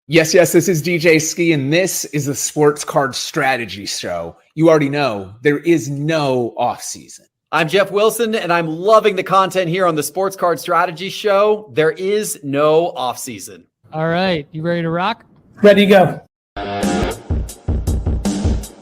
Yes, this is DJ Ski, and this is the Sports Card Strategy Show. You already know there is no off-season. I'm Jeff Wilson, and I'm loving the content here on the Sports Card Strategy Show. There is no off-season. All right, you ready to rock? Ready to go.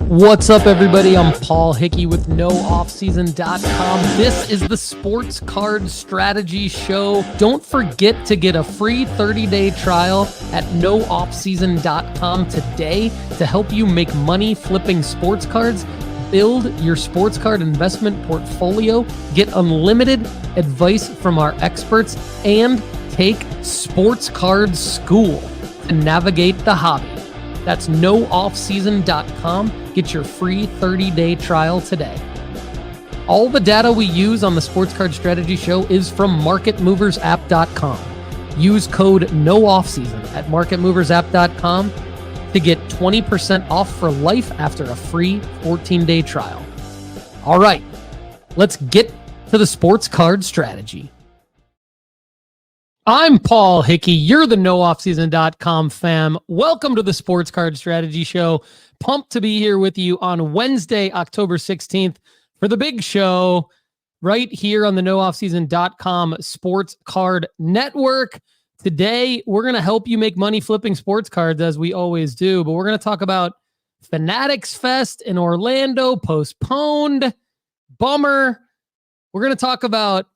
What's up, everybody? I'm Paul Hickey with NoOffSeason.com. This is the Sports Card Strategy Show. Don't forget to get a free 30-day trial at NoOffSeason.com today to help you make money flipping sports cards, build your sports card investment portfolio, get unlimited advice from our experts, and take sports card school to navigate the hobby. That's NoOffSeason.com. Get your free 30-day trial today. All the data we use on the Sports Card Strategy Show is from MarketMoversApp.com. Use code NOOFFSEASON at MarketMoversApp.com to get 20% off for life after a free 14-day trial. All right, let's get to the Sports Card Strategy. I'm Paul Hickey. You're the NoOffSeason.com fam. Welcome to the Sports Card Strategy Show. Pumped to be here with you on Wednesday, October 16th for the big show right here on the NoOffSeason.com Sports Card Network. Today, we're going to help you make money flipping sports cards as we always do, but we're going to talk about Fanatics Fest in Orlando, postponed. Bummer. We're going to talk about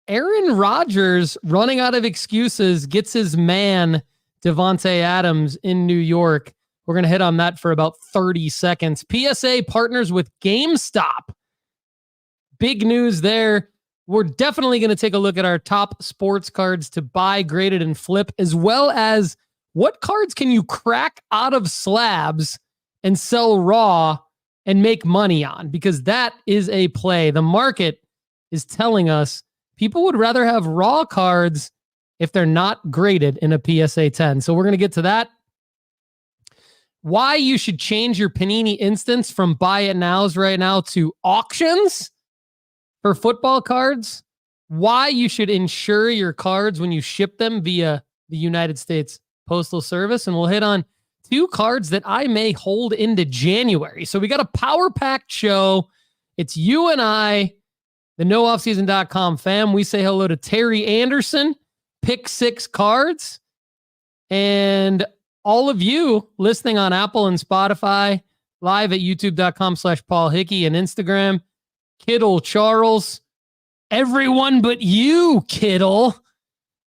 Aaron Rodgers running out of excuses, gets his man, Devontae Adams, in New York. We're going to hit on that for about 30 seconds. PSA partners with GameStop. Big news there. We're definitely going to take a look at our top sports cards to buy, graded, and flip, as well as what cards can you crack out of slabs and sell raw and make money on, because that is a play. The market is telling us people would rather have raw cards if they're not graded in a PSA 10. So we're going to get to that. Why you should change your Panini Instants from buy it nows right now to auctions for football cards. Why you should insure your cards when you ship them via the United States Postal Service. And we'll hit on two cards that I may hold into January. So we got a power-packed show. It's you and I, the NoOffSeason.com fam. We say hello to Terry Anderson, pick 6 cards. And all of you listening on Apple and Spotify, live at youtube.com/Paul Hickey and Instagram, Kittle Charles, everyone but you, Kittle.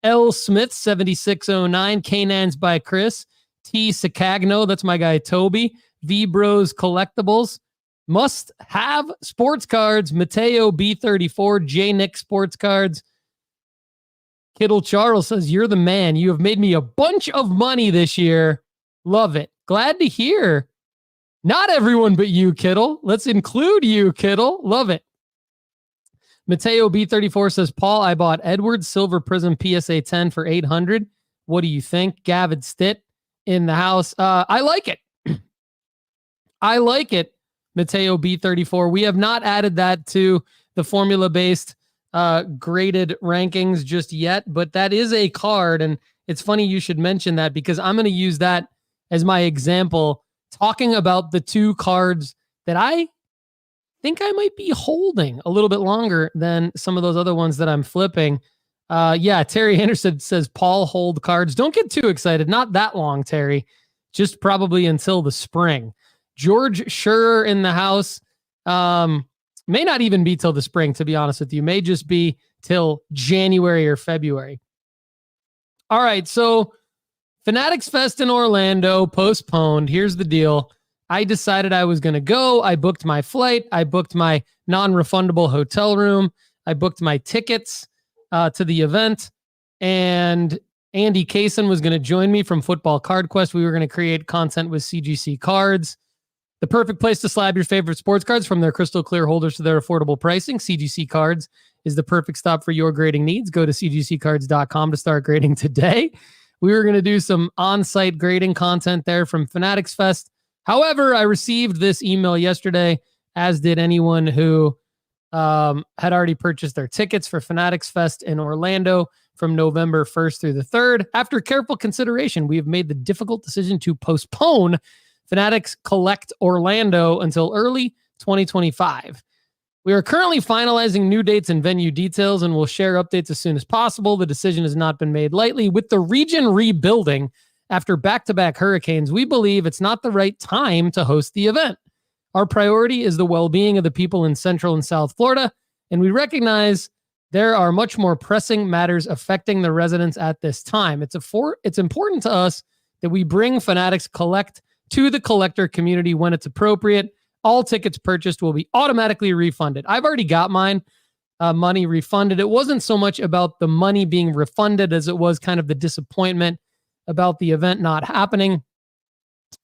L. Smith, 7609, Canines by Chris, T. Sicagno, that's my guy Toby, V Bros Collectibles, Must Have Sports Cards, Mateo B34, J Nick Sports Cards. Kittle Charles says, you're the man. You have made me a bunch of money this year. Love it. Glad to hear. Not everyone but you, Kittle. Let's include you, Kittle. Love it. Mateo B34 says, Paul, I bought Edward Silver Prism PSA 10 for $800. What do you think? Gavin Stitt in the house. I like it. I like it. Mateo B34. We have not added that to the formula-based graded rankings just yet, but that is a card, and it's funny you should mention that because I'm going to use that as my example, talking about the two cards that I think I might be holding a little bit longer than some of those other ones that I'm flipping. Terry Anderson says, Paul, hold cards. Don't get too excited. Not that long, Terry. Just probably until the spring. George Schurer in the house. May not even be till the spring, to be honest with you. May just be till January or February. All right, so Fanatics Fest in Orlando, postponed. Here's the deal. I decided I was going to go. I booked my flight. I booked my non-refundable hotel room. I booked my tickets to the event. And Andy Kaysen was going to join me from Football Card Quest. We were going to create content with CGC cards. The perfect place to slab your favorite sports cards, from their crystal clear holders to their affordable pricing. CGC Cards is the perfect stop for your grading needs. Go to cgccards.com to start grading today. We were going to do some on-site grading content there from Fanatics Fest. However, I received this email yesterday, as did anyone who had already purchased their tickets for Fanatics Fest in Orlando from November 1st through the 3rd. After careful consideration, we have made the difficult decision to postpone Fanatics Collect Orlando until early 2025. We are currently finalizing new dates and venue details and will share updates as soon as possible. The decision has not been made lightly. With the region rebuilding after back-to-back hurricanes, we believe it's not the right time to host the event. Our priority is the well-being of the people in Central and South Florida, and we recognize there are much more pressing matters affecting the residents at this time. It's important to us that we bring Fanatics Collect to the collector community when it's appropriate. All tickets purchased will be automatically refunded. I've already got mine money refunded. It wasn't so much about the money being refunded as it was kind of the disappointment about the event not happening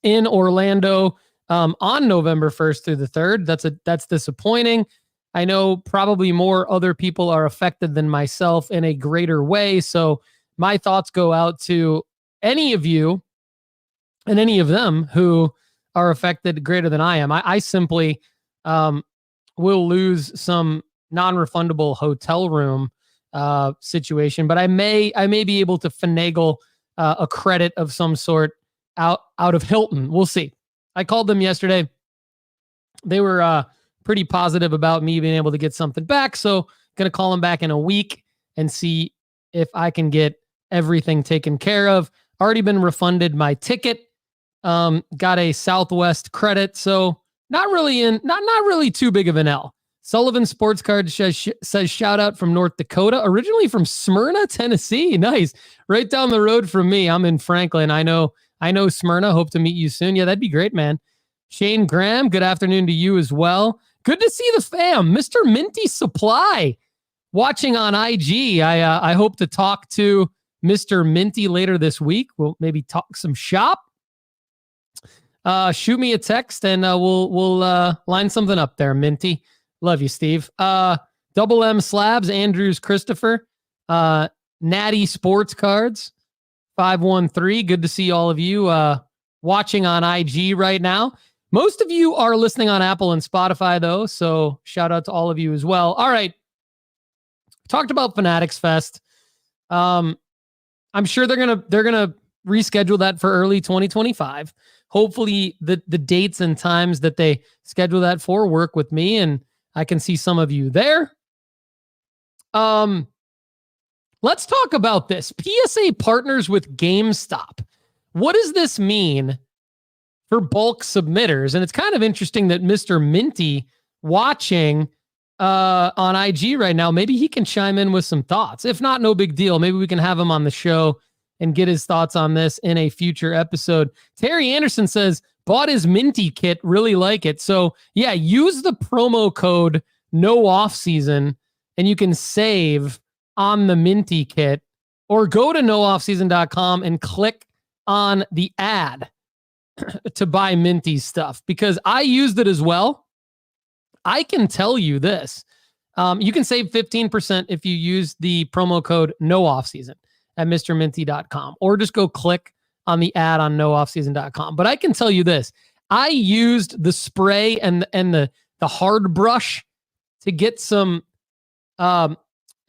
in Orlando on November 1st through the 3rd. That's disappointing. I know probably more other people are affected than myself in a greater way. So my thoughts go out to any of you and any of them who are affected greater than I am. I simply will lose some non-refundable hotel room situation, but I may be able to finagle a credit of some sort out of Hilton. We'll see. I called them yesterday. They were pretty positive about me being able to get something back. So going to call them back in a week and see if I can get everything taken care of. Already been refunded my ticket. Got a Southwest credit. So not really too big of an L. Sullivan Sports Card says shout out from North Dakota, originally from Smyrna, Tennessee. Nice. Right down the road from me. I'm in Franklin. I know Smyrna. Hope to meet you soon. Yeah, that'd be great, man. Shane Graham, good afternoon to you as well. Good to see the fam. Mr. Minty Supply watching on IG. I hope to talk to Mr. Minty later this week. We'll maybe talk some shop. Shoot me a text and we'll line something up there, Minty. Love you, Steve. Double M Slabs, Andrews Christopher, Natty Sports Cards, 513. Good to see all of you watching on IG right now. Most of you are listening on Apple and Spotify, though, so shout out to all of you as well. All right. Talked about Fanatics Fest. I'm sure they're gonna reschedule that for early 2025. Hopefully the dates and times that they schedule that for work with me, and I can see some of you there. Let's talk about this. PSA partners with GameStop. What does this mean for bulk submitters? And it's kind of interesting that Mr. Minty watching on IG right now, maybe he can chime in with some thoughts. If not, no big deal. Maybe we can have him on the show and get his thoughts on this in a future episode. Terry Anderson says, bought his Minty kit, really like it. So yeah, use the promo code no off season and you can save on the Minty kit, or go to nooffseason.com and click on the ad to buy Minty stuff, because I used it as well. I can tell you this. You can save 15% if you use the promo code no off season at mrminty.com, or just go click on the ad on nooffseason.com. But I can tell you this. I used the spray and the hard brush to get some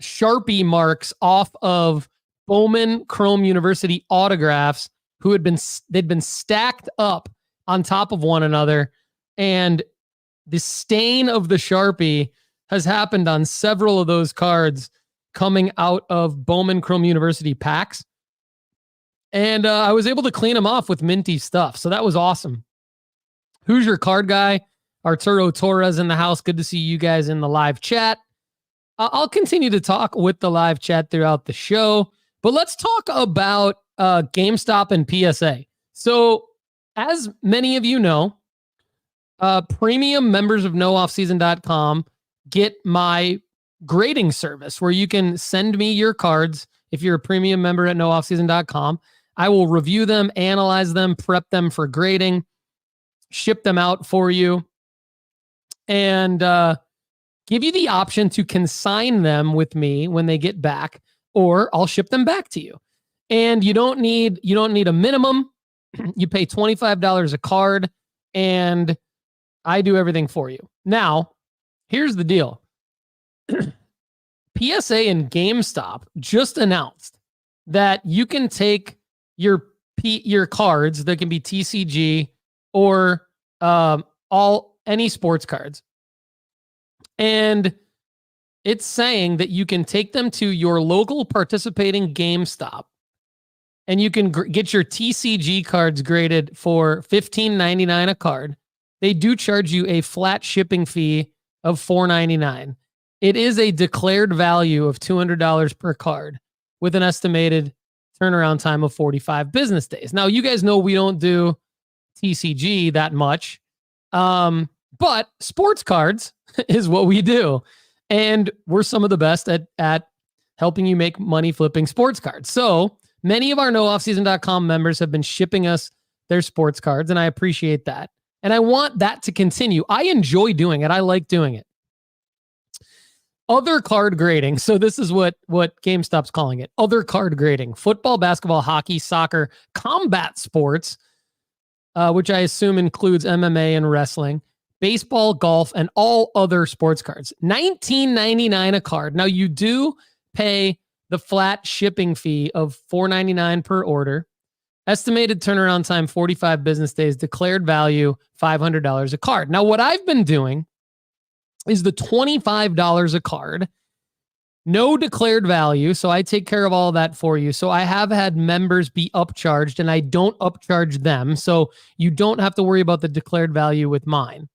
Sharpie marks off of Bowman Chrome University autographs they'd been stacked up on top of one another, and the stain of the Sharpie has happened on several of those cards coming out of Bowman Chrome University packs. And I was able to clean them off with Minty stuff. So that was awesome. Who's your card guy? Arturo Torres in the house. Good to see you guys in the live chat. I'll continue to talk with the live chat throughout the show, but let's talk about GameStop and PSA. So as many of you know, premium members of nooffseason.com get my grading service where you can send me your cards. If you're a premium member at nooffseason.com, I will review them, analyze them, prep them for grading, ship them out for you, and give you the option to consign them with me when they get back, or I'll ship them back to you. And you don't need a minimum. You pay $25 a card, and I do everything for you. Now, here's the deal. PSA and GameStop just announced that you can take your cards that can be TCG or any sports cards, and it's saying that you can take them to your local participating GameStop, and you can get your TCG cards graded for $15.99 a card. They do charge you a flat shipping fee of $4.99. It is a declared value of $200 per card with an estimated turnaround time of 45 business days. Now, you guys know we don't do TCG that much, but sports cards is what we do. And we're some of the best at helping you make money flipping sports cards. So many of our nooffseason.com members have been shipping us their sports cards, and I appreciate that. And I want that to continue. I enjoy doing it. I like doing it. Other card grading. So this is what GameStop's calling it. Other card grading. Football, basketball, hockey, soccer, combat sports, which I assume includes MMA and wrestling, baseball, golf, and all other sports cards. $19.99 a card. Now, you do pay the flat shipping fee of $4.99 per order. Estimated turnaround time, 45 business days. Declared value, $500 a card. Now, what I've been doing is the $25 a card. No declared value, so I take care of all that for you. So I have had members be upcharged, and I don't upcharge them, so you don't have to worry about the declared value with mine.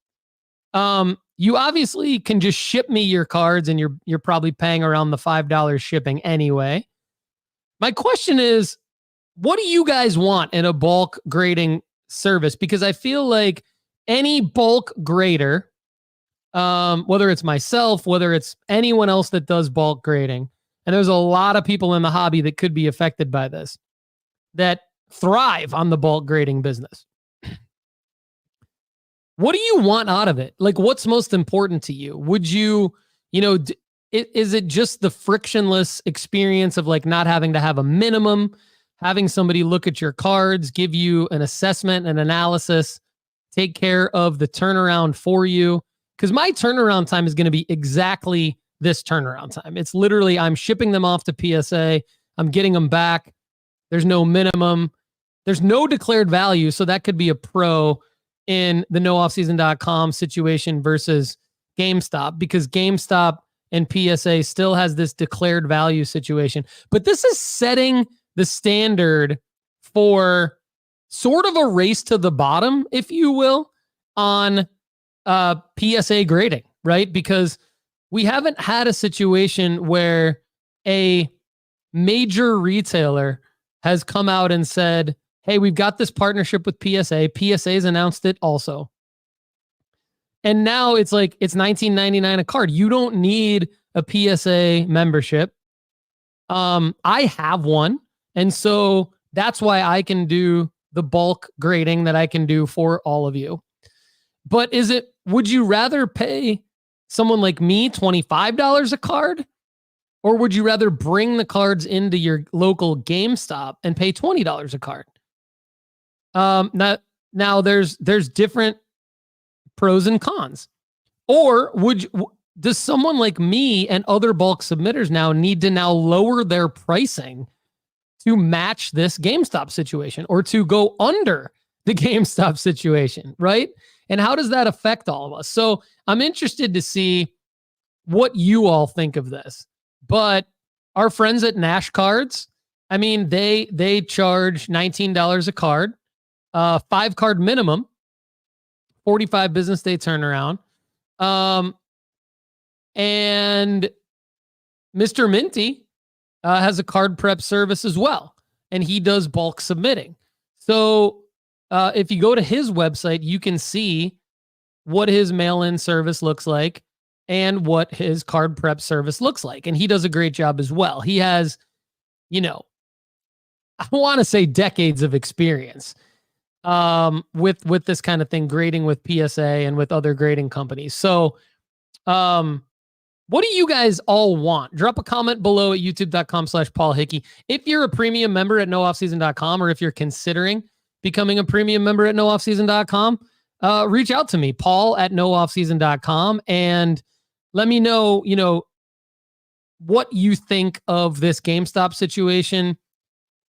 You obviously can just ship me your cards, and you're probably paying around the $5 shipping anyway. My question is, what do you guys want in a bulk grading service? Because I feel like any bulk grader, whether it's myself, whether it's anyone else that does bulk grading, and there's a lot of people in the hobby that could be affected by this, that thrive on the bulk grading business. What do you want out of it? Like, what's most important to you? Would you, is it just the frictionless experience of like not having to have a minimum, having somebody look at your cards, give you an assessment and analysis, take care of the turnaround for you? Because my turnaround time is going to be exactly this turnaround time. It's literally, I'm shipping them off to PSA. I'm getting them back. There's no minimum. There's no declared value. So that could be a pro in the nooffseason.com situation versus GameStop, because GameStop and PSA still has this declared value situation. But this is setting the standard for sort of a race to the bottom, if you will, on PSA grading, right? Because we haven't had a situation where a major retailer has come out and said, hey, we've got this partnership with PSA. PSA's announced it also. And now it's like, it's $19.99 a card. You don't need a PSA membership. I have one. And so that's why I can do the bulk grading that I can do for all of you. But would you rather pay someone like me $25 a card? Or would you rather bring the cards into your local GameStop and pay $20 a card? Now there's different pros and cons. Or does someone like me and other bulk submitters now need to lower their pricing to match this GameStop situation, or to go under the GameStop situation, right? And how does that affect all of us? So I'm interested to see what you all think of this. But our friends at Nash Cards, I mean, they charge $19 a card, 5-card minimum, 45 business day turnaround. And Mr. Minty has a card prep service as well, and he does bulk submitting. So if you go to his website, you can see what his mail-in service looks like and what his card prep service looks like. And he does a great job as well. He has, I want to say decades of experience with this kind of thing, grading with PSA and with other grading companies. So what do you guys all want? Drop a comment below at youtube.com/Paul Hickey. If you're a premium member at nooffseason.com, or if you're considering becoming a premium member at nooffseason.com, reach out to me, Paul at nooffseason.com, and let me know, what you think of this GameStop situation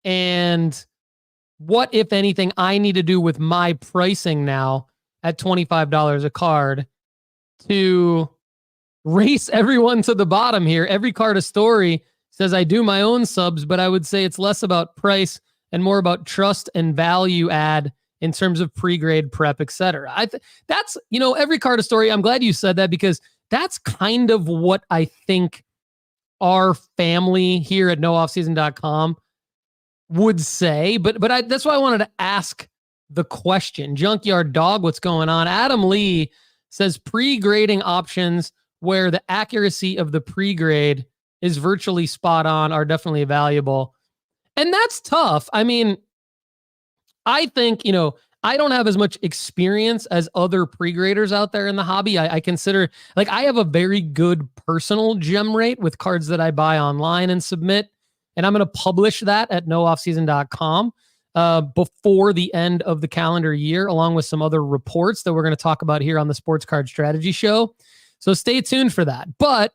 and what, if anything, I need to do with my pricing now at $25 a card to race everyone to the bottom here. Every card a story says I do my own subs, but I would say it's less about price and more about trust and value add in terms of pre-grade prep, etc. That's, every card a story. I'm glad you said that because that's kind of what I think our family here at nooffseason.com would say. But that's why I wanted to ask the question. Junkyard Dog, what's going on? Adam Lee says pre-grading options where the accuracy of the pre-grade is virtually spot on are definitely valuable. And that's tough. I mean, I think, I don't have as much experience as other pre-graders out there in the hobby. I consider, I have a very good personal gem rate with cards that I buy online and submit. And I'm going to publish that at nooffseason.com before the end of the calendar year, along with some other reports that we're going to talk about here on the Sports Card Strategy Show. So stay tuned for that. But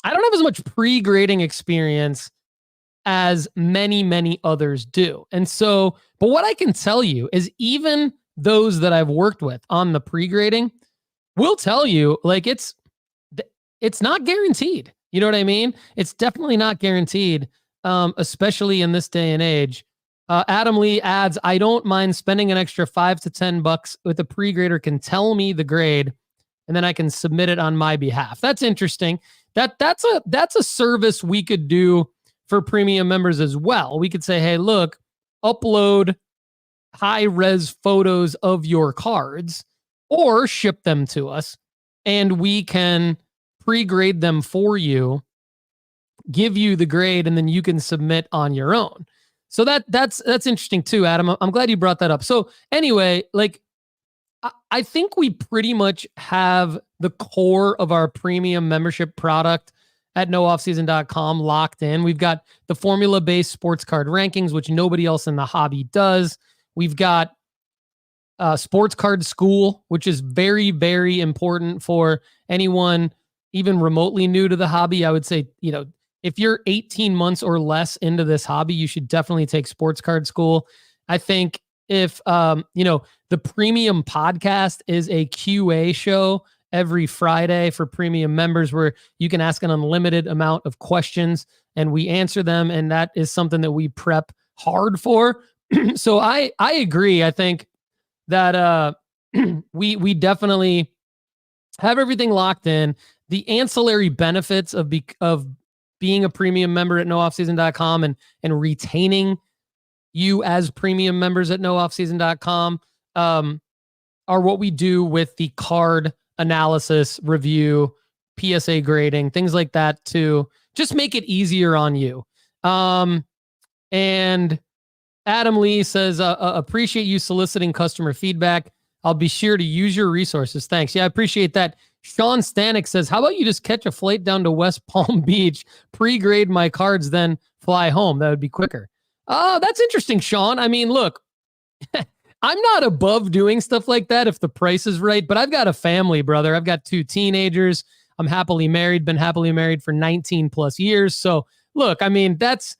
I don't have as much pre-grading experience as many others do. And so, but what I can tell you is even those that I've worked with on the pre-grading will tell you, it's not guaranteed. You know what I mean? It's definitely not guaranteed, especially in this day and age. Adam Lee adds, I don't mind spending an extra $5 to $10 with a pre-grader can tell me the grade, and then I can submit it on my behalf. That's interesting. That's a service we could do for premium members as well. We could say, hey, look, upload high-res photos of your cards or ship them to us, and we can pre-grade them for you, give you the grade, and then you can submit on your own. So that's interesting too, Adam. I'm glad you brought that up. So anyway, I think we pretty much have the core of our premium membership product at nooffseason.com locked in. We've got the formula-based sports card rankings, which nobody else in the hobby does. We've got Sports Card School, which is very, very important for anyone even remotely new to the hobby. I would say, if you're 18 months or less into this hobby, you should definitely take Sports Card School. I think if, the premium podcast is a QA show every Friday for premium members where you can ask an unlimited amount of questions and we answer them. And that is something that we prep hard for. So I agree. I think that we definitely have everything locked in. The ancillary benefits of being a premium member at nooffseason.com and retaining you as premium members at nooffseason.com are what we do with the card analysis, review, PSA grading, things like that to just make it easier on you. And Adam Lee says, appreciate you soliciting customer feedback. I'll be sure to use your resources. Thanks. Yeah, I appreciate that. Sean Stanek says, how about you just catch a flight down to West Palm Beach, pre-grade my cards, then fly home? That would be quicker. Oh, that's interesting, Sean. I mean, look, I'm not above doing stuff like that if the price is right, but I've got a family, brother. I've got 2 teenagers. I'm happily married, been happily married for 19 plus years. So look, I mean, that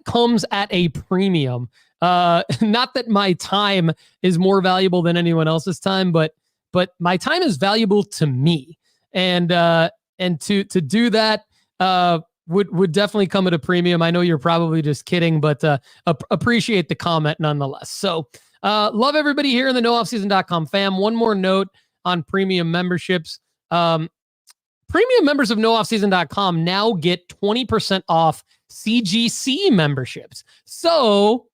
comes at a premium. Not that my time is more valuable than anyone else's time, but my time is valuable to me. And to do that would definitely come at a premium. I know you're probably just kidding, but appreciate the comment nonetheless. So love everybody here in the nooffseason.com fam. One more note on premium memberships. Premium members of nooffseason.com now get 20% off CGC memberships. So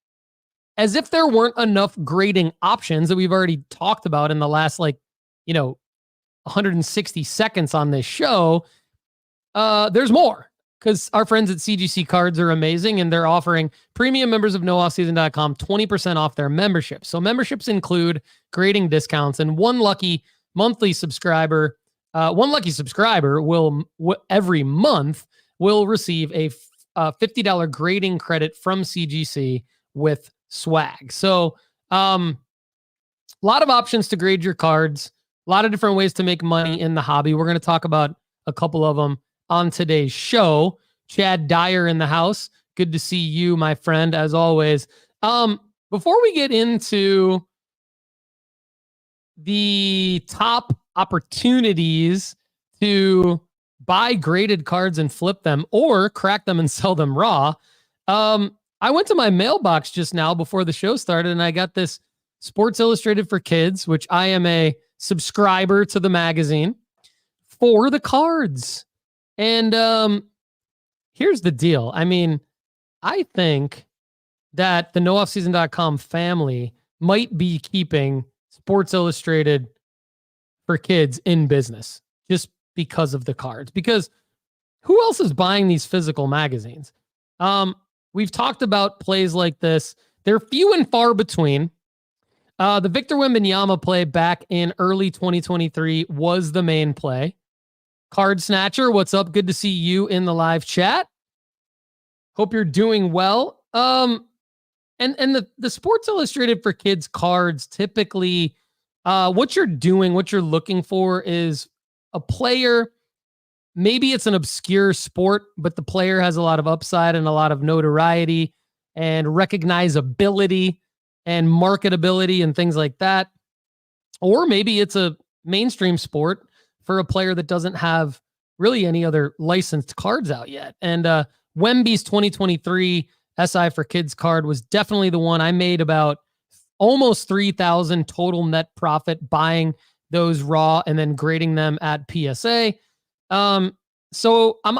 as if there weren't enough grading options that we've already talked about in the last 160 seconds on this show, there's more. Because our friends at CGC Cards are amazing, and they're offering premium members of nooffseason.com 20% off their membership. So memberships include grading discounts, and one lucky subscriber will every month will receive a $50 grading credit from CGC with swag. So a lot of options to grade your cards, a lot of different ways to make money in the hobby. We're going to talk about a couple of them on today's show. Chad Dyer in the house. Good to see you, my friend, as always. Before we get into the top opportunities to buy graded cards and flip them or crack them and sell them raw, I went to my mailbox just now before the show started, and I got this Sports Illustrated for Kids, which I am a subscriber to the magazine, for the cards. And here's the deal. I mean, I think that the nooffseason.com family might be keeping Sports Illustrated for Kids in business just because of the cards. Because who else is buying these physical magazines? We've talked about plays like this. They're few and far between. The Victor Wembanyama play back in early 2023 was the main play. Card Snatcher, what's up? Good to see you in the live chat. Hope you're doing well. And the Sports Illustrated for Kids cards, typically, what you're doing, what you're looking for is a player. Maybe it's an obscure sport, but the player has a lot of upside and a lot of notoriety and recognizability and marketability and things like that. Or maybe it's a mainstream sport for a player that doesn't have really any other licensed cards out yet. And Wemby's 2023 SI for Kids card was definitely the one. I made about almost 3,000 total net profit buying those raw and then grading them at PSA. So I'm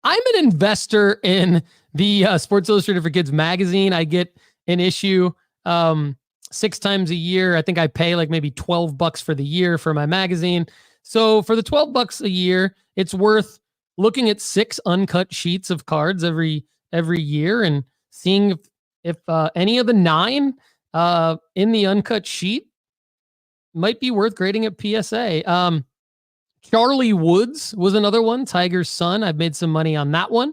an investor in the Sports Illustrated for Kids magazine. I get an issue 6 times a year. I think I pay like maybe $12 for the year for my magazine. So for the $12 a year, it's worth looking at 6 uncut sheets of cards every year and seeing if any of the 9 in the uncut sheet might be worth grading at PSA. Charlie Woods was another one, Tiger's son. I've made some money on that one.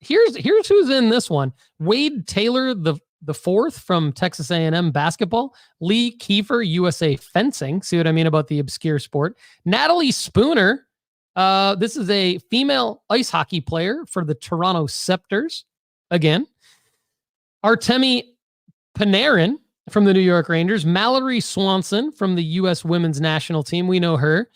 Here's who's in this one. Wade Taylor, the fourth from Texas A&M basketball. Lee Kiefer, USA fencing. See what I mean about the obscure sport. Natalie Spooner. This is a female ice hockey player for the Toronto Scepters. Again. Artemi Panarin from the New York Rangers. Mallory Swanson from the U.S. women's national team. We know her.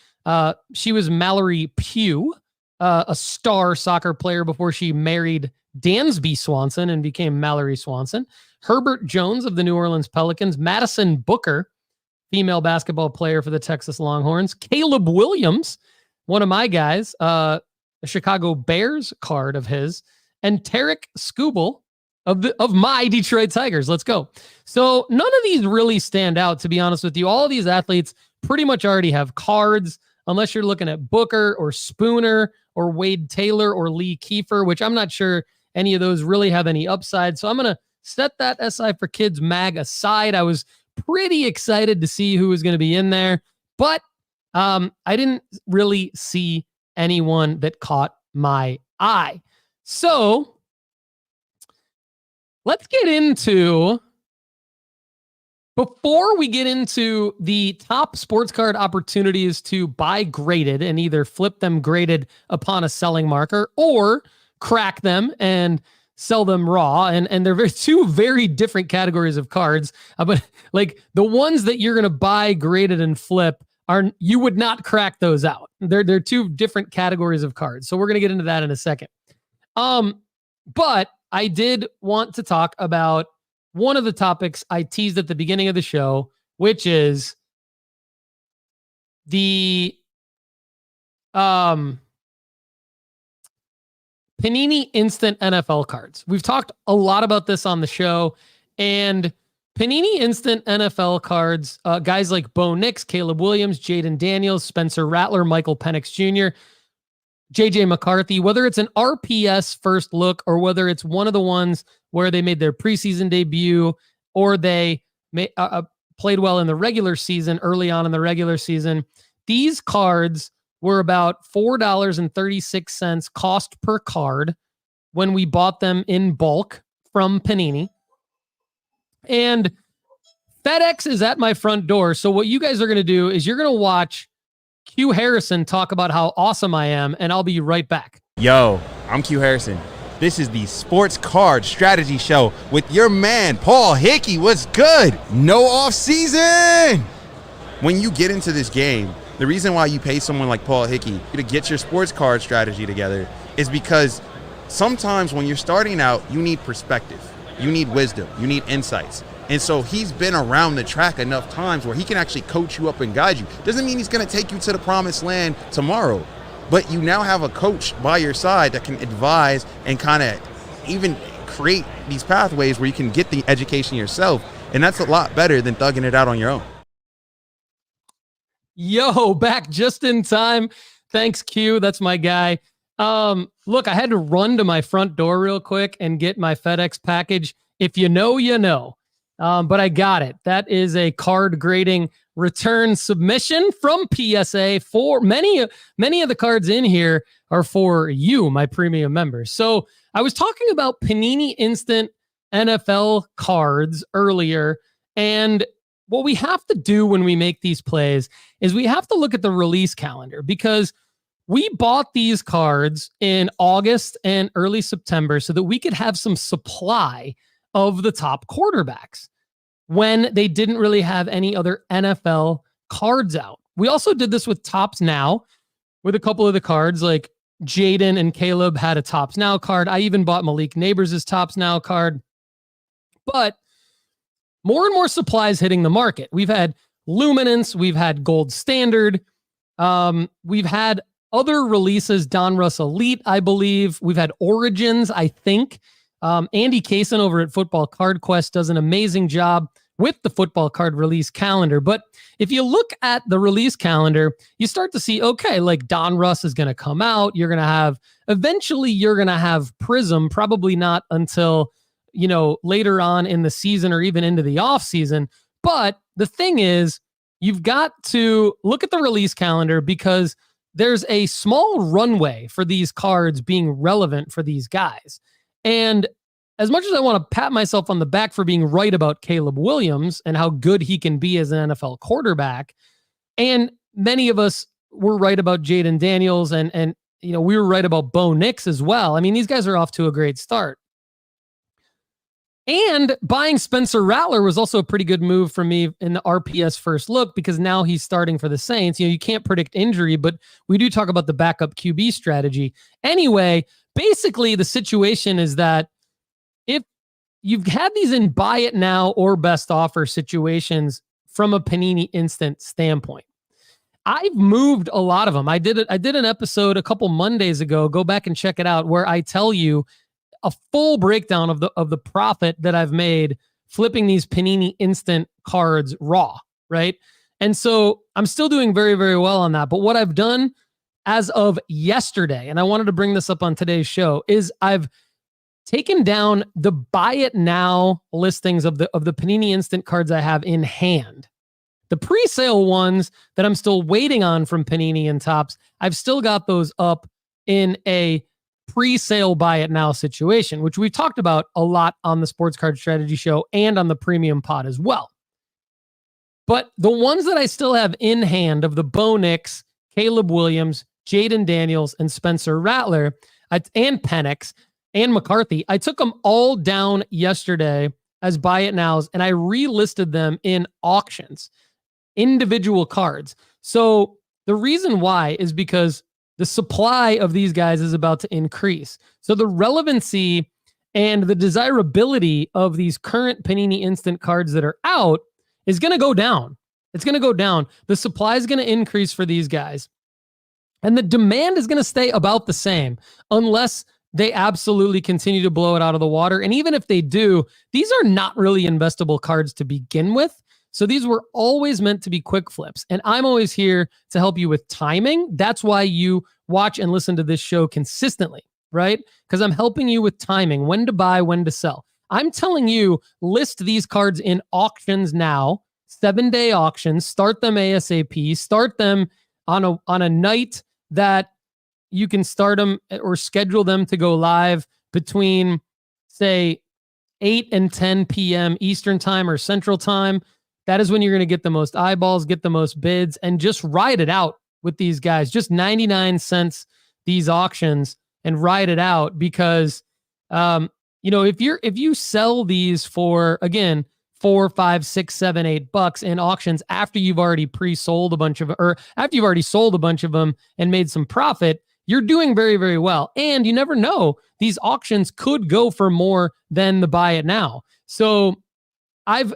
She was Mallory Pugh, a star soccer player before she married Dansby Swanson and became Mallory Swanson. Herbert Jones of the New Orleans Pelicans. Madison Booker, female basketball player for the Texas Longhorns. Caleb Williams, one of my guys, a Chicago Bears card of his. And Tarek Skubal of my Detroit Tigers. Let's go. So none of these really stand out, to be honest with you. All of these athletes pretty much already have cards, unless you're looking at Booker or Spooner or Wade Taylor or Lee Kiefer, which I'm not sure any of those really have any upside. So I'm going to set that SI for Kids mag aside. I was pretty excited to see who was going to be in there, but I didn't really see anyone that caught my eye. So let's get into, before we get into the top sports card opportunities to buy graded and either flip them graded upon a selling marker or crack them and sell them raw. And they're two very different categories of cards. But like the ones that you're going to buy graded and flip you would not crack those out. They're two different categories of cards. So we're going to get into that in a second. But I did want to talk about one of the topics I teased at the beginning of the show, which is the Panini Instant NFL cards. We've talked a lot about this on the show, and Panini Instant NFL cards, guys like Bo Nix, Caleb Williams, Jaden Daniels, Spencer Rattler, Michael Penix Jr., JJ McCarthy, whether it's an RPS first look or whether it's one of the ones where they made their preseason debut or they played well in the regular season, early on in the regular season, these cards were about $4.36 cost per card when we bought them in bulk from Panini. And FedEx is at my front door. So what you guys are going to do is you're going to watch Q Harrison talk about how awesome I am, and I'll be right back. Yo, I'm Q Harrison. This is the Sports Card Strategy Show with your man, Paul Hickey. What's good? No off season. When you get into this game, the reason why you pay someone like Paul Hickey to get your sports card strategy together is because sometimes when you're starting out, you need perspective, you need wisdom, you need insights. And so he's been around the track enough times where he can actually coach you up and guide you. Doesn't mean he's going to take you to the promised land tomorrow, but you now have a coach by your side that can advise and kind of even create these pathways where you can get the education yourself. And that's a lot better than thugging it out on your own. Yo, back just in time. Thanks, Q. That's my guy. Look, I had to run to my front door real quick and get my FedEx package. If you know, you know. But I got it. That is a card grading return submission from PSA. For many of the cards in here are for you, my premium members. So I was talking about Panini Instant NFL cards earlier, and what we have to do when we make these plays is we have to look at the release calendar, because we bought these cards in August and early September so that we could have some supply of the top quarterbacks when they didn't really have any other NFL cards out. We also did this with Topps Now with a couple of the cards, like Jaden and Caleb had a Topps Now card. I even bought Malik Neighbors' Topps Now card. But more and more supplies hitting the market. We've had Luminance, we've had Gold Standard, we've had other releases, Donruss Elite, I believe. We've had Origins, I think. Andy Kaysen over at Football Card Quest does an amazing job with the football card release calendar. But if you look at the release calendar, you start to see, okay, like Donruss is going to come out. Eventually you're going to have Prism, probably not until, later on in the season or even into the off season. But the thing is, you've got to look at the release calendar, because there's a small runway for these cards being relevant for these guys. And as much as I want to pat myself on the back for being right about Caleb Williams and how good he can be as an NFL quarterback, and many of us were right about Jaden Daniels, and we were right about Bo Nix as well. I mean, these guys are off to a great start. And buying Spencer Rattler was also a pretty good move for me in the RPS first look, because now he's starting for the Saints. You can't predict injury, but we do talk about the backup QB strategy. Anyway, basically the situation is that if you've had these in buy it now or best offer situations from a Panini Instant standpoint, I've moved a lot of them. I did an episode a couple Mondays ago. Go back and check it out, where I tell you a full breakdown of the profit that I've made flipping these Panini Instant cards raw, right? And so I'm still doing very, very well on that. But what I've done as of yesterday, and I wanted to bring this up on today's show, is I've taken down the buy it now listings of the Panini Instant cards I have in hand. The pre-sale ones that I'm still waiting on from Panini and Topps, I've still got those up in a pre-sale buy it now situation, which we've talked about a lot on the Sports Card Strategy Show and on the Premium Pod as well. But the ones that I still have in hand of the Bo Nix, Caleb Williams, Jaden Daniels, and Spencer Rattler, and Penix, and McCarthy, I took them all down yesterday as buy it nows, and I relisted them in auctions, individual cards. So the reason why is because the supply of these guys is about to increase. So the relevancy and the desirability of these current Panini Instant cards that are out is going to go down. It's going to go down. The supply is going to increase for these guys. And the demand is going to stay about the same unless they absolutely continue to blow it out of the water. And even if they do, these are not really investable cards to begin with. So these were always meant to be quick flips. And I'm always here to help you with timing. That's why you watch and listen to this show consistently, right? Because I'm helping you with timing, when to buy, when to sell. I'm telling you, list these cards in auctions now, 7-day auctions, start them ASAP, start them on a night that you can start them or schedule them to go live between, say, 8 and 10 p.m. Eastern time or Central time. That is when you're going to get the most eyeballs, get the most bids, and just ride it out with these guys. Just 99 cents these auctions and ride it out because, if you sell these for, again, $4, $5, $6, $7, $8 in auctions after you've already pre-sold a bunch of, or after you've already sold a bunch of them and made some profit, you're doing very, very well. And you never know, these auctions could go for more than the buy it now. So I've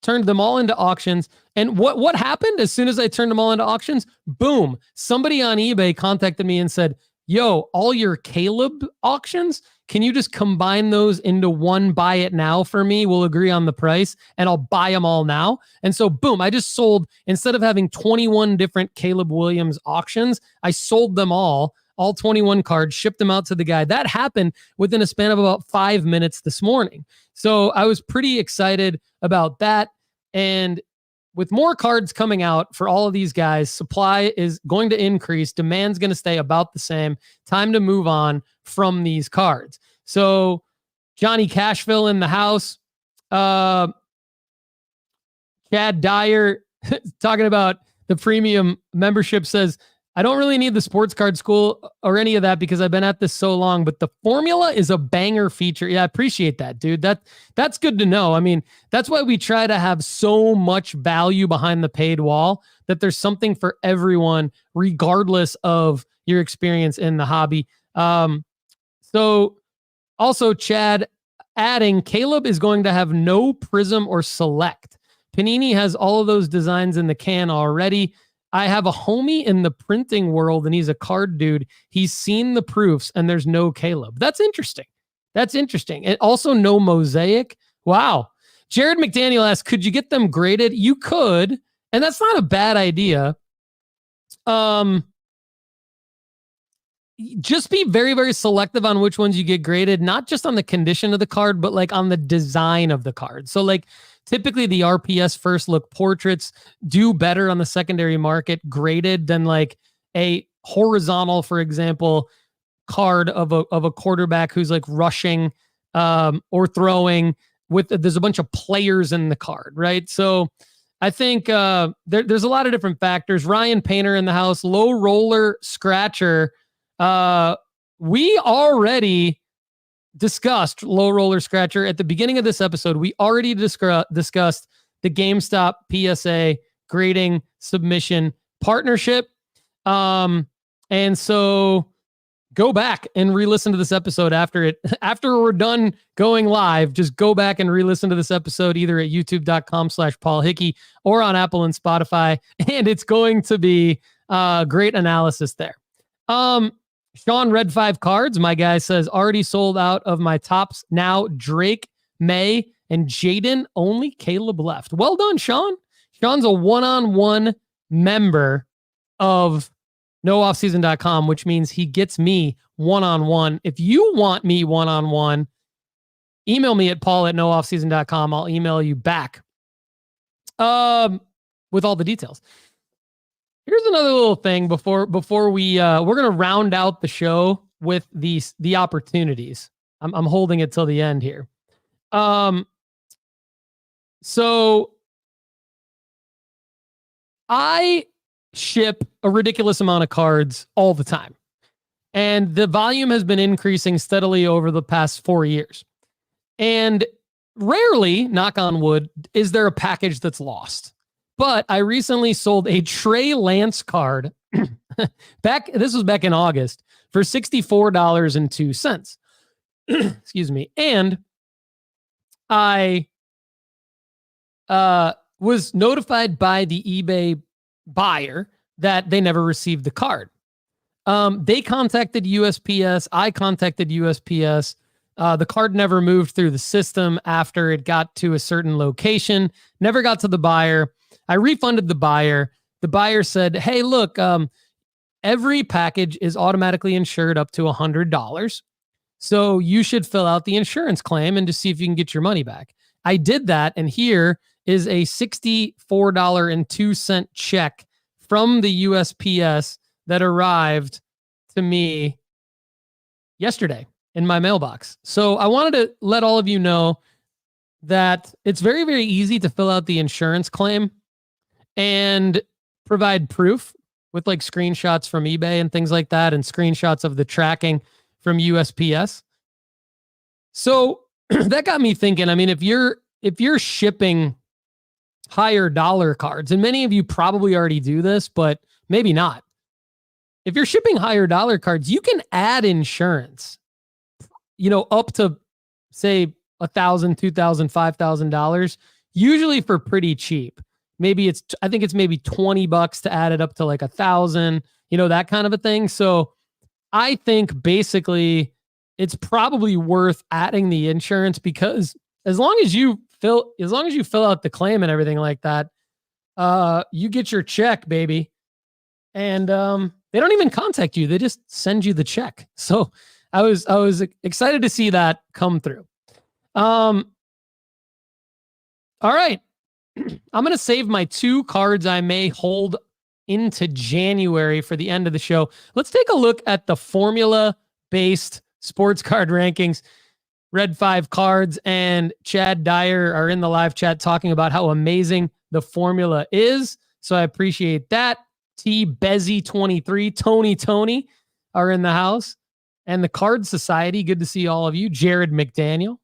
turned them all into auctions. And what happened as soon as I turned them all into auctions? Boom. Somebody on eBay contacted me and said, yo, all your Caleb auctions, can you just combine those into one buy it now for me? We'll agree on the price and I'll buy them all now. And so boom, I just sold, instead of having 21 different Caleb Williams auctions, I sold them all 21 cards, shipped them out to the guy. That happened within a span of about 5 minutes this morning. So I was pretty excited about that. And with more cards coming out for all of these guys, supply is going to increase. Demand's going to stay about the same. Time to move on from these cards. So Johnny Cashville in the house. Chad Dyer talking about the premium membership says, I don't really need the sports card school or any of that because I've been at this so long, but the formula is a banger feature. Yeah, I appreciate that, dude. That's good to know. I mean, that's why we try to have so much value behind the paid wall, that there's something for everyone, regardless of your experience in the hobby. So also Chad adding, Caleb is going to have no Prism or Select. Panini has all of those designs in the can already. I have a homie in the printing world and he's a card dude. He's seen the proofs and there's no Caleb. That's interesting. And also no Mosaic. Wow. Jared McDaniel asks, could you get them graded? You could, and that's not a bad idea. Just be very, very selective on which ones you get graded, not just on the condition of the card, but like on the design of the card. So like, typically the RPS first look portraits do better on the secondary market graded than like a horizontal, for example, card of a quarterback who's like rushing or throwing with, there's a bunch of players in the card, right? So I think there's a lot of different factors. Ryan Painter in the house, low roller scratcher. We already discussed low roller scratcher at the beginning of this episode. We already discussed the GameStop PSA grading submission partnership. And so go back and re-listen to this episode after we're done going live. Just go back and re-listen to this episode either at youtube.com/Paul Hickey or on Apple and Spotify. And it's going to be great analysis there. Sean Red 5 Cards, my guy, says, already sold out of my tops. Now Drake, May, and Jaden, only Caleb left. Well done, Sean. Sean's a one-on-one member of nooffseason.com, which means he gets me one-on-one. If you want me one-on-one, email me at paul@nooffseason.com. I'll email you back with all the details. Here's another little thing before we're going to round out the show with the opportunities. I'm holding it till the end here. So I ship a ridiculous amount of cards all the time, and the volume has been increasing steadily over the past 4 years. And rarely, knock on wood, is there a package that's lost. But I recently sold a Trey Lance card this was back in August for $64.02. Excuse me. And I was notified by the eBay buyer that they never received the card. They contacted USPS. I contacted USPS. The card never moved through the system after it got to a certain location, never got to the buyer. I refunded the buyer. The buyer said, hey, look, every package is automatically insured up to $100. So you should fill out the insurance claim and just see if you can get your money back. I did that. And here is a $64.02 check from the USPS that arrived to me yesterday in my mailbox. So I wanted to let all of you know that it's very, very easy to fill out the insurance claim and provide proof with like screenshots from eBay and things like that, and screenshots of the tracking from USPS. So that got me thinking. I mean, if you're shipping higher dollar cards, and many of you probably already do this, but maybe not. If you're shipping higher dollar cards, you can add insurance, up to say $1,000, $2,000, $5,000, usually for pretty cheap. I think it's maybe $20 to add it up to like 1,000, that kind of a thing. So I think basically it's probably worth adding the insurance, because as long as you fill out the claim and everything like that, you get your check, baby. And they don't even contact you. They just send you the check. So I was excited to see that come through. All right. I'm going to save my 2 cards I may hold into January for the end of the show. Let's take a look at the formula-based sports card rankings. Red 5 Cards and Chad Dyer are in the live chat talking about how amazing the formula is. So I appreciate that. T Bezzy 23, Tony are in the house. And the Card Society, good to see all of you. Jared McDaniel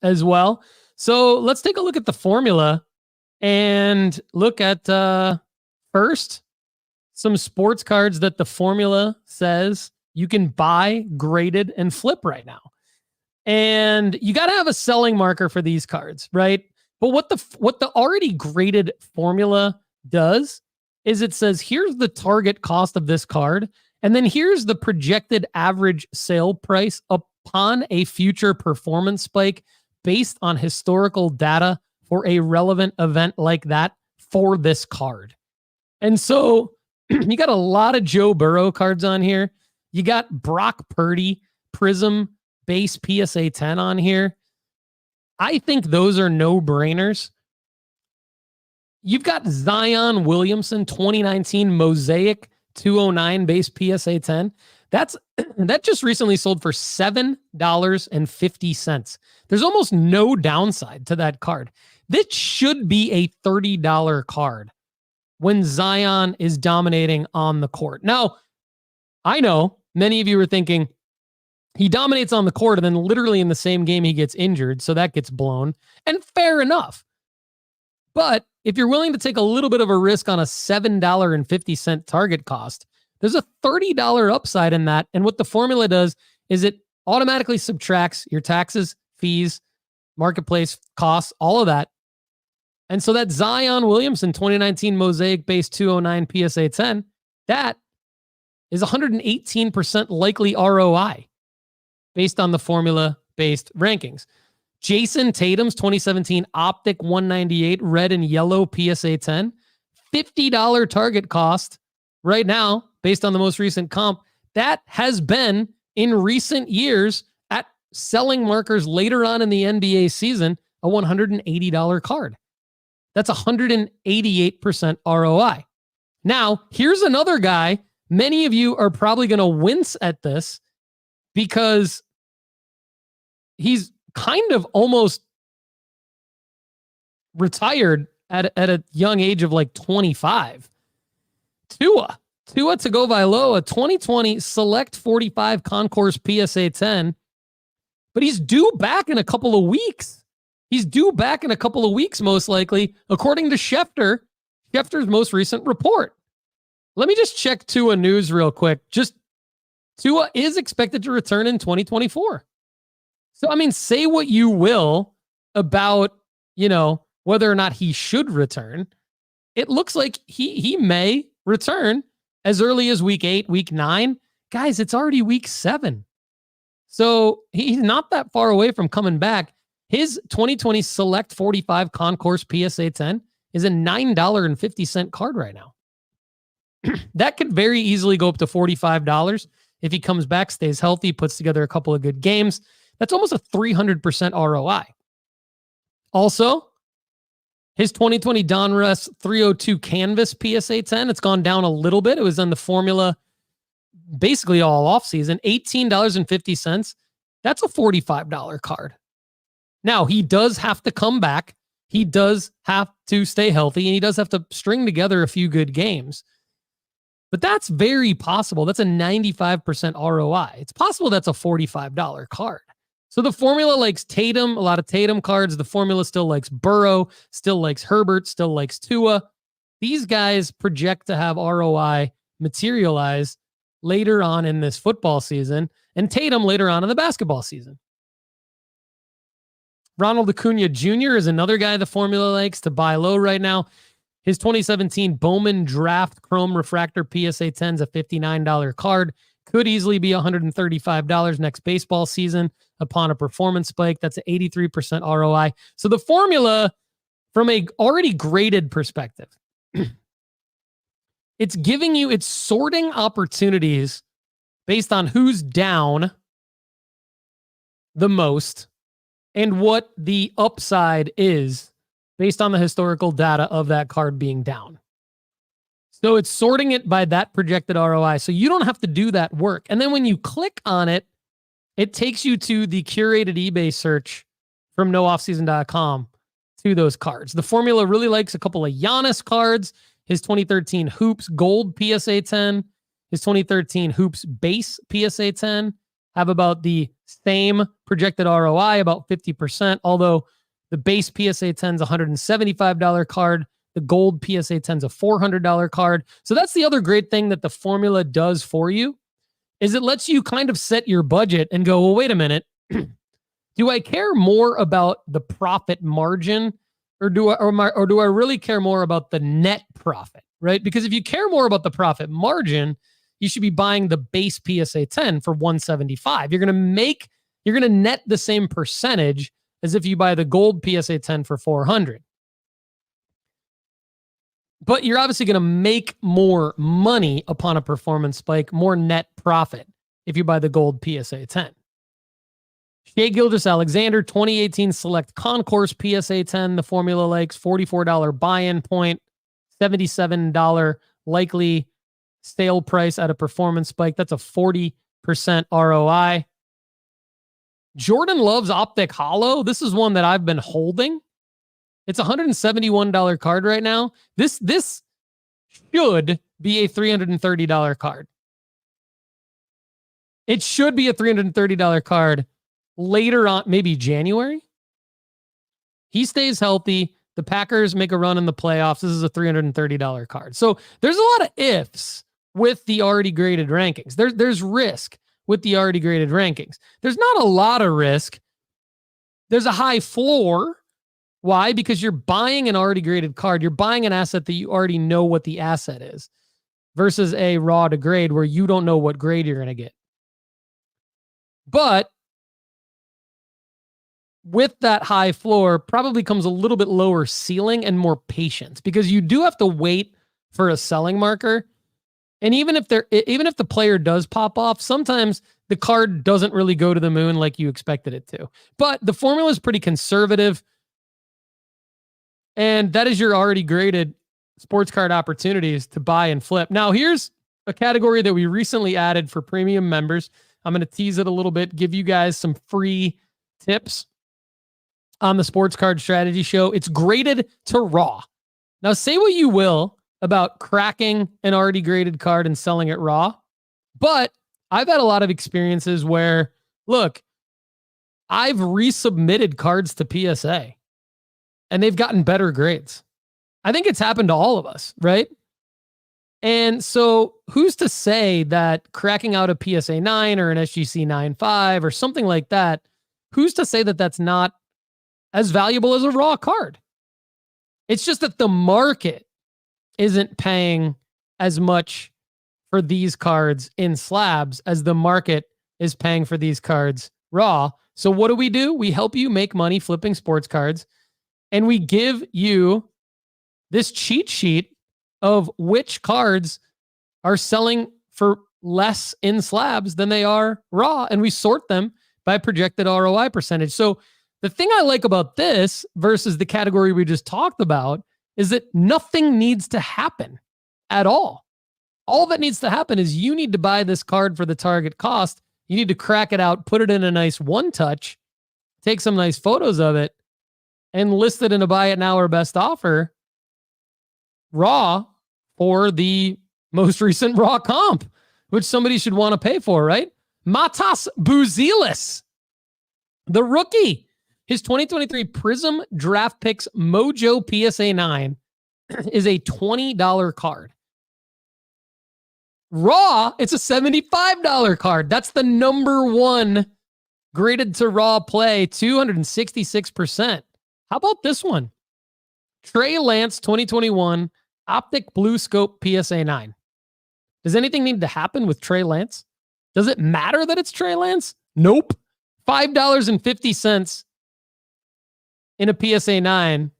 as well. So let's take a look at the formula and look at first some sports cards that the formula says you can buy, graded, and flip right now. And you got to have a selling marker for these cards, right? But what the already graded formula does is it says, here's the target cost of this card, and then here's the projected average sale price upon a future performance spike based on historical data for a relevant event like that for this card. And so you got a lot of Joe Burrow cards on here. You got Brock Purdy Prism base PSA 10 on here. I think those are no-brainers. You've got Zion Williamson 2019 Mosaic 209 base PSA 10. That just recently sold for $7.50. There's almost no downside to that card. This should be a $30 card when Zion is dominating on the court. Now, I know many of you are thinking he dominates on the court and then literally in the same game he gets injured, so that gets blown. And fair enough. But if you're willing to take a little bit of a risk on a $7.50 target cost, there's a $30 upside in that. And what the formula does is it automatically subtracts your taxes, fees, marketplace costs, all of that. And so that Zion Williamson 2019 Mosaic base 209 PSA 10, that is 118% likely ROI based on the formula-based rankings. Jason Tatum's 2017 Optic 198 red and yellow PSA 10, $50 target cost right now based on the most recent comp. That has been in recent years at selling markers later on in the NBA season, a $180 card. That's 188% ROI. Now, here's another guy. Many of you are probably going to wince at this because he's kind of almost retired at a young age of like 25. Tua Tagovailoa, 2020 Select 45 Concourse PSA 10, but he's due back in a couple of weeks. Most likely, according to Schefter's most recent report. Let me just check Tua news real quick. Tua is expected to return in 2024. So, I mean, say what you will about, whether or not he should return. It looks like he may return as early as week 8, week 9. Guys, it's already week 7. So he's not that far away from coming back. His 2020 Select 45 Concourse PSA 10 is a $9.50 card right now. That could very easily go up to $45 if he comes back, stays healthy, puts together a couple of good games. That's almost a 300% ROI. Also, his 2020 Donruss 302 Canvas PSA 10, it's gone down a little bit. It was on the formula basically all offseason, $18.50. That's a $45 card. Now, he does have to come back. He does have to stay healthy, and he does have to string together a few good games. But that's very possible. That's a 95% ROI. It's possible that's a $45 card. So the formula likes Tatum, a lot of Tatum cards. The formula still likes Burrow, still likes Herbert, still likes Tua. These guys project to have ROI materialize later on in this football season, and Tatum later on in the basketball season. Ronald Acuna Jr. is another guy the formula likes to buy low right now. His 2017 Bowman Draft Chrome Refractor PSA 10 is a $59 card. Could easily be $135 next baseball season upon a performance spike. That's an 83% ROI. So the formula, from a already graded perspective, it's sorting opportunities based on who's down the most and what the upside is based on the historical data of that card being down. So it's sorting it by that projected ROI. So you don't have to do that work. And then when you click on it, it takes you to the curated eBay search from nooffseason.com to those cards. The formula really likes a couple of Giannis cards, his 2013 Hoops Gold PSA 10, his 2013 Hoops Base PSA 10 have about the same projected ROI, about 50%, although the base PSA 10 is a $175 card. The gold PSA 10 is a $400 card. So that's the other great thing that the formula does for you, is it lets you kind of set your budget and go, well, wait a minute. Do I care more about the profit margin, or do I really care more about the net profit, right? Because if you care more about the profit margin, you should be buying the base PSA 10 for $175. You're going to net the same percentage as if you buy the gold PSA 10 for $400. But you're obviously going to make more money upon a performance spike, more net profit if you buy the gold PSA 10. Shea Gilgeous-Alexander, 2018 Select Concourse PSA 10. The formula likes $44 buy-in point, $77 likely sale price at a performance spike. That's a 40% ROI. Jordan Love's Optic Hollow. This is one that I've been holding. It's a $171 card right now. This should be a $330 card. It should be a $330 card later on, maybe January. He stays healthy. The Packers make a run in the playoffs. This is a $330 card. So there's a lot of ifs with the already graded rankings. There's risk with the already graded rankings. There's not a lot of risk. There's a high floor. Why? Because you're buying an already graded card. You're buying an asset that you already know what the asset is versus a raw to grade where you don't know what grade you're going to get. But with that high floor probably comes a little bit lower ceiling and more patience, because you do have to wait for a selling marker. And even if the player does pop off, sometimes the card doesn't really go to the moon like you expected it to. But the formula is pretty conservative. And that is your already graded sports card opportunities to buy and flip. Now, here's a category that we recently added for premium members. I'm going to tease it a little bit, give you guys some free tips on the Sports Card Strategy Show. It's graded to raw. Now, say what you will about cracking an already graded card and selling it raw, but I've had a lot of experiences where, look, I've resubmitted cards to PSA and they've gotten better grades. I think it's happened to all of us, right? And so who's to say that cracking out a PSA 9 or an SGC 9.5 or something like that, who's to say that that's not as valuable as a raw card? It's just that the market isn't paying as much for these cards in slabs as the market is paying for these cards raw. So what do? We help you make money flipping sports cards, and we give you this cheat sheet of which cards are selling for less in slabs than they are raw, and we sort them by projected ROI percentage. So the thing I like about this versus the category we just talked about is that nothing needs to happen at all. All that needs to happen is you need to buy this card for the target cost. You need to crack it out, put it in a nice one touch, take some nice photos of it, and list it in a buy it now or best offer raw for the most recent raw comp, which somebody should want to pay for, right? Matas Buzelis, the rookie. His 2023 Prism Draft Picks Mojo PSA 9 is a $20 card. Raw, it's a $75 card. That's the number one graded to raw play, 266%. How about this one? Trey Lance 2021 Optic Blue Scope PSA 9. Does anything need to happen with Trey Lance? Does it matter that it's Trey Lance? Nope. $5.50 in a PSA 9.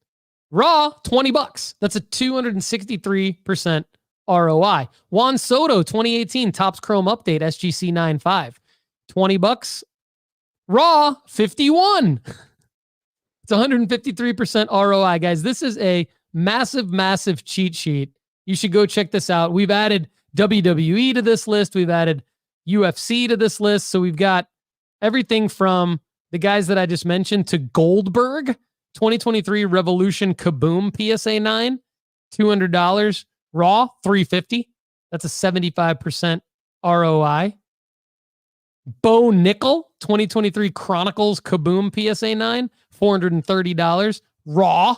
Raw, $20. That's a 263% ROI. Juan Soto, 2018 Topps Chrome Update, SGC 9.5. $20. Raw, 51. It's 153% ROI, guys. This is a massive, massive cheat sheet. You should go check this out. We've added WWE to this list. We've added UFC to this list. So we've got everything from the guys that I just mentioned to Goldberg, 2023 Revolution Kaboom PSA 9, $200. Raw, $350. That's a 75% ROI. Bo Nickel, 2023 Chronicles Kaboom PSA 9, $430. Raw,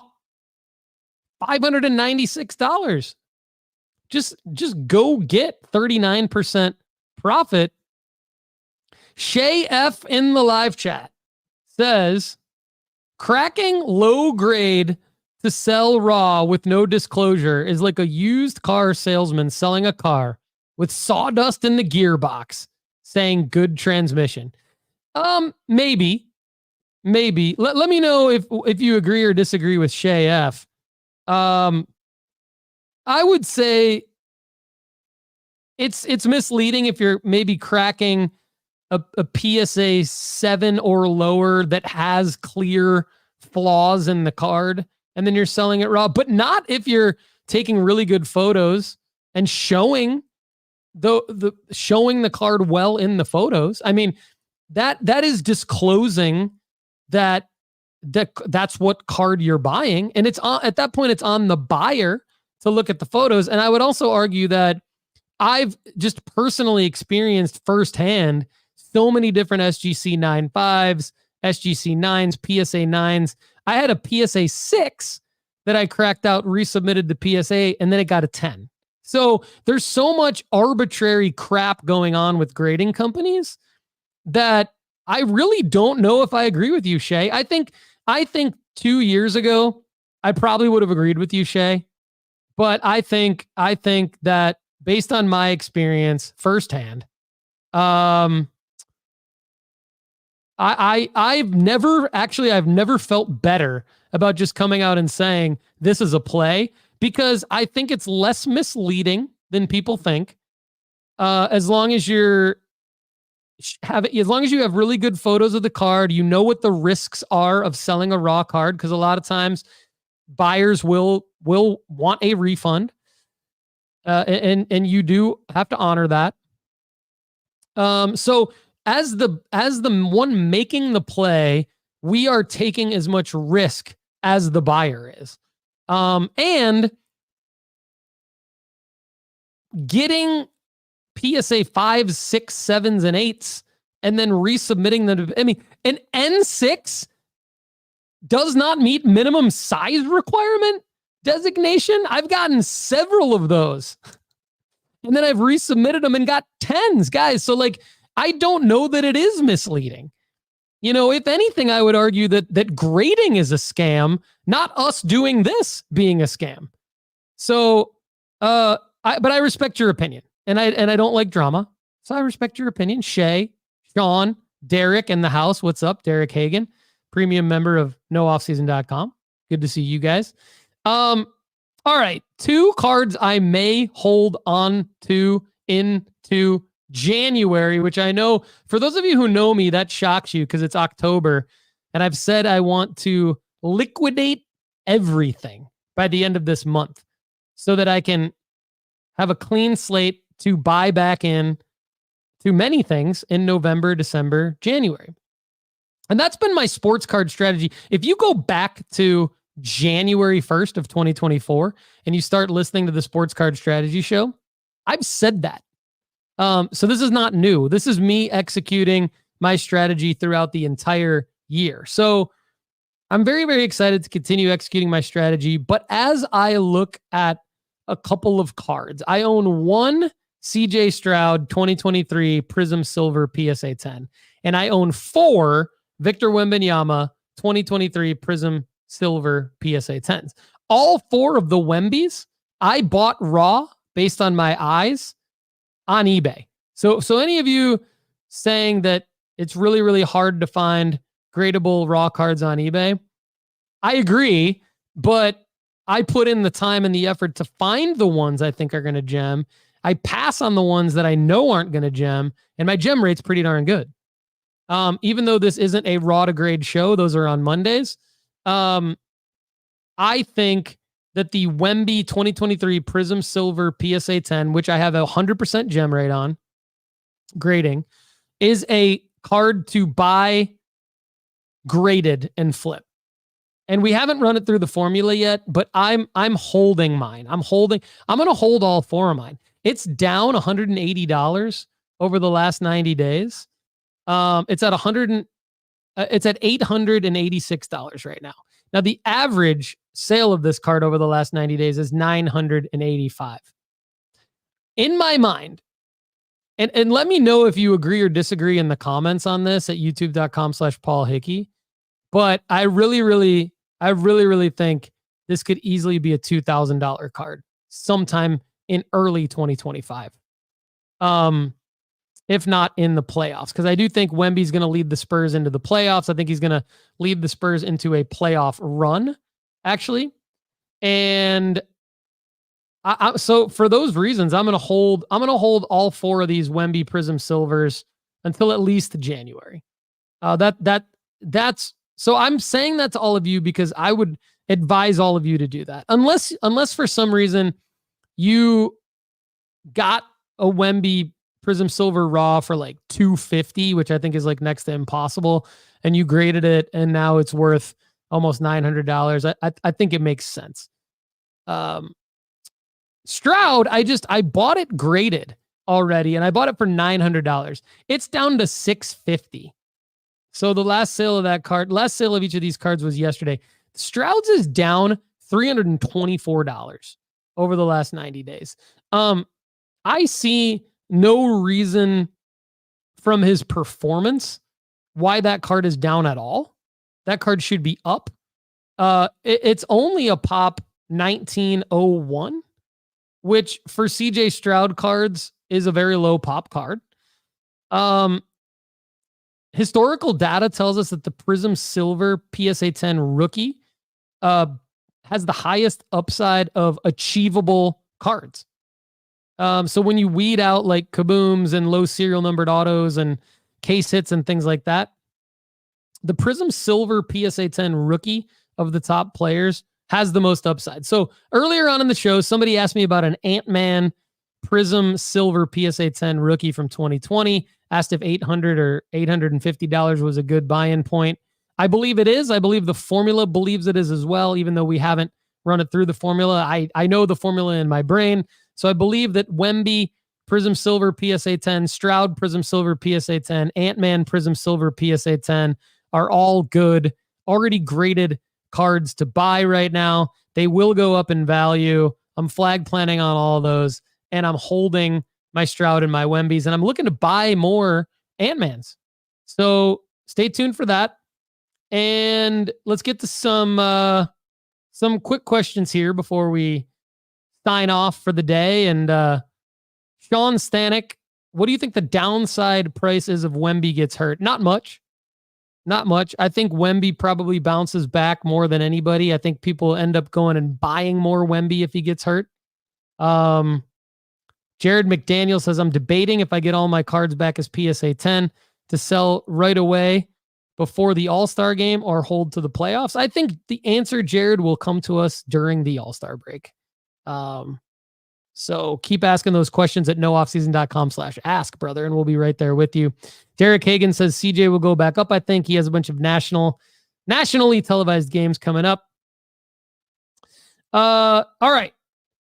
$596. Just go get 39% profit. Shay F in the live chat says, cracking low grade to sell raw with no disclosure is like a used car salesman selling a car with sawdust in the gearbox saying good transmission. Maybe. Let me know if you agree or disagree with Shay F. I would say it's misleading if you're maybe cracking a PSA 7 or lower that has clear flaws in the card, and then you're selling it raw, but not if you're taking really good photos and showing the card well in the photos. I mean, that is disclosing that's what card you're buying, and it's at that point it's on the buyer to look at the photos. And I would also argue that I've just personally experienced firsthand so many different SGC 9.5s, SGC 9s, PSA 9s. I had a PSA 6 that I cracked out, resubmitted to PSA, and then it got a 10. So there's so much arbitrary crap going on with grading companies that I really don't know if I agree with you, Shay. I think 2 years ago, I probably would have agreed with you, Shay. But I think that based on my experience firsthand, I've never felt better about just coming out and saying this is a play, because I think it's less misleading than people think. As long as you have really good photos of the card, you know what the risks are of selling a raw card, because a lot of times buyers will want a refund, and you do have to honor that. So as the one making the play, we are taking as much risk as the buyer is. And getting PSA 5s, 6s, 7s, and 8s, and then resubmitting them. I mean, an N6 does not meet minimum size requirement designation. I've gotten several of those, and then I've resubmitted them and got 10s, guys. So like, I don't know that it is misleading. You know, if anything, I would argue that grading is a scam, not us doing this being a scam. So, but I respect your opinion, and I don't like drama, so I respect your opinion. Shay, Sean, Derek in the house. What's up, Derek Hagan, premium member of NoOffSeason.com. Good to see you guys. All right, 2 cards I may hold on to into January, which I know for those of you who know me, that shocks you because it's October, and I've said I want to liquidate everything by the end of this month so that I can have a clean slate to buy back in to many things in November, December, January. And that's been my sports card strategy. If you go back to January 1st of 2024 and you start listening to the Sports Card Strategy Show, I've said that. So this is not new. This is me executing my strategy throughout the entire year. So I'm very, very excited to continue executing my strategy. But as I look at a couple of cards, I own one CJ Stroud 2023 Prism Silver PSA 10, and I own 4 Victor Wembanyama 2023 Prism Silver PSA 10s. All 4 of the Wembys I bought raw based on my eyes on eBay. So any of you saying that it's really, really hard to find gradable raw cards on eBay, I agree, but I put in the time and the effort to find the ones I think are going to gem. I pass on the ones that I know aren't going to gem, and my gem rate's pretty darn good. Even though this isn't a raw to grade show, those are on Mondays. I think that the Wemby 2023 Prism Silver PSA 10, which I have a 100% gem rate on grading, is a card to buy, graded, and flip. And we haven't run it through the formula yet, but I'm holding mine. I'm going to hold all 4 of mine. It's down $180 over the last 90 days. It's at $886 right now. Now the average sale of this card over the last 90 days is $985. In my mind, and let me know if you agree or disagree in the comments on this at youtube.com/Paul Hickey. But I really think this could easily be a $2,000 card sometime in early 2025. If not in the playoffs, because I do think Wemby's going to lead the Spurs into the playoffs. I think he's going to lead the Spurs into a playoff run, actually. And so for those reasons, I'm going to hold all 4 of these Wemby Prism Silvers until at least January. That's so I'm saying that to all of you because I would advise all of you to do that. Unless for some reason you got a Wemby Prism Silver raw for like $250, which I think is like next to impossible, and you graded it and now it's worth almost $900. I think it makes sense. Stroud, I bought it graded already, and I bought it for $900. It's down to $650. So the last sale of each of these cards was yesterday. Stroud's is down $324 over the last 90 days. I see no reason from his performance why that card is down at all. That card should be up. It's only a pop 1901, which for CJ Stroud cards is a very low pop card. Historical data tells us that the Prism Silver PSA 10 rookie has the highest upside of achievable cards. So when you weed out like kabooms and low serial numbered autos and case hits and things like that, the Prism Silver PSA 10 rookie of the top players has the most upside. So earlier on in the show, somebody asked me about an Ant-Man Prism Silver PSA 10 rookie from 2020, asked if $800 or $850 was a good buy-in point. I believe it is. I believe the formula believes it is as well, even though we haven't run it through the formula. I know the formula in my brain. So I believe that Wemby Prism Silver PSA 10, Stroud Prism Silver PSA 10, Ant-Man Prism Silver PSA 10 are all good, already graded cards to buy right now. They will go up in value. I'm flag planning on all those, and I'm holding my Stroud and my Wembys, and I'm looking to buy more Ant-Mans. So stay tuned for that. And let's get to some quick questions here before we sign off for the day. And Sean Stanek, what do you think the downside price is if Wemby gets hurt? Not much. I think Wemby probably bounces back more than anybody. I think people end up going and buying more Wemby if he gets hurt. Jared McDaniel says, I'm debating if I get all my cards back as PSA 10 to sell right away before the All-Star game or hold to the playoffs. I think the answer, Jared, will come to us during the All-Star break. So keep asking those questions at nooffseason.com/ask, brother, and we'll be right there with you. Derek Hagan says CJ will go back up. I think he has a bunch of nationally televised games coming up. All right.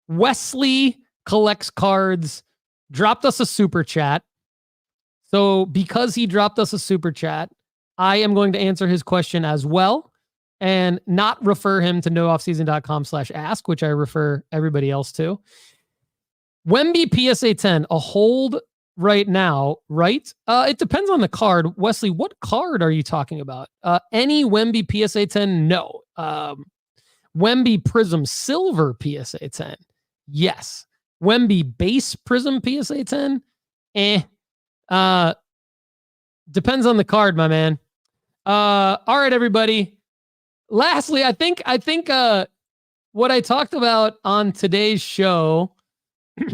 Wesley collects cards dropped us a super chat. So because he dropped us a super chat, I am going to answer his question as well and not refer him to nooffseason.com/ask, which I refer everybody else to. Wemby PSA 10, a hold right now, right? It depends on the card. Wesley, what card are you talking about? Any Wemby PSA 10? No. Wemby Prism Silver PSA 10? Yes. Wemby Base Prism PSA 10? Depends on the card, my man. All right, everybody. Lastly, I think what I talked about on today's show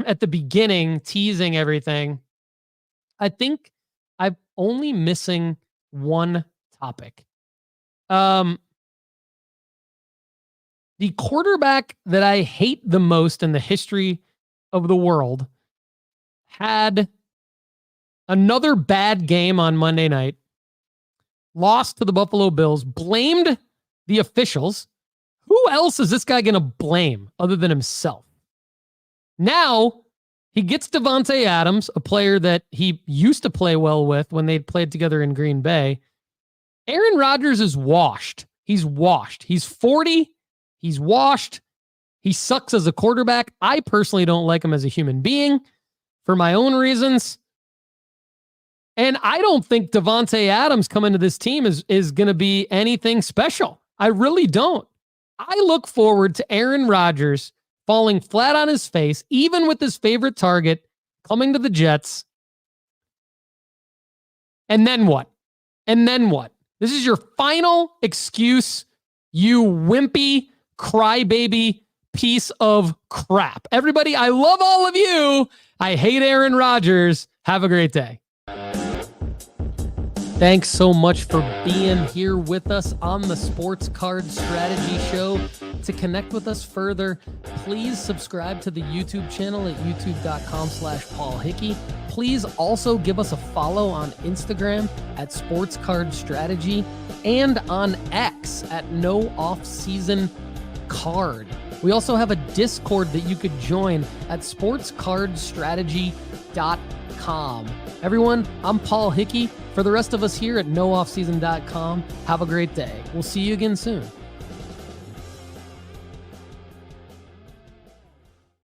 at the beginning, teasing everything, I think I'm only missing one topic. The quarterback that I hate the most in the history of the world had another bad game on Monday night, lost to the Buffalo Bills, blamed the officials. Who else is this guy going to blame other than himself? Now he gets Davante Adams, a player that he used to play well with when they played together in Green Bay. Aaron Rodgers is washed. He's washed. He's 40. He's washed. He sucks as a quarterback. I personally don't like him as a human being for my own reasons. And I don't think Davante Adams coming to this team is going to be anything special. I really don't. I look forward to Aaron Rodgers falling flat on his face, even with his favorite target coming to the Jets. And then what? And then what? This is your final excuse, you wimpy, crybaby piece of crap. Everybody, I love all of you. I hate Aaron Rodgers. Have a great day. Thanks so much for being here with us on the Sports Card Strategy Show. To connect with us further, please subscribe to the YouTube channel at youtube.com/Paul Hickey. Please also give us a follow on Instagram at Sports Card Strategy and on X at No Offseason Card. We also have a Discord that you could join at sportscardstrategy.com. Everyone, I'm Paul Hickey. For the rest of us here at nooffseason.com, have a great day. We'll see you again soon.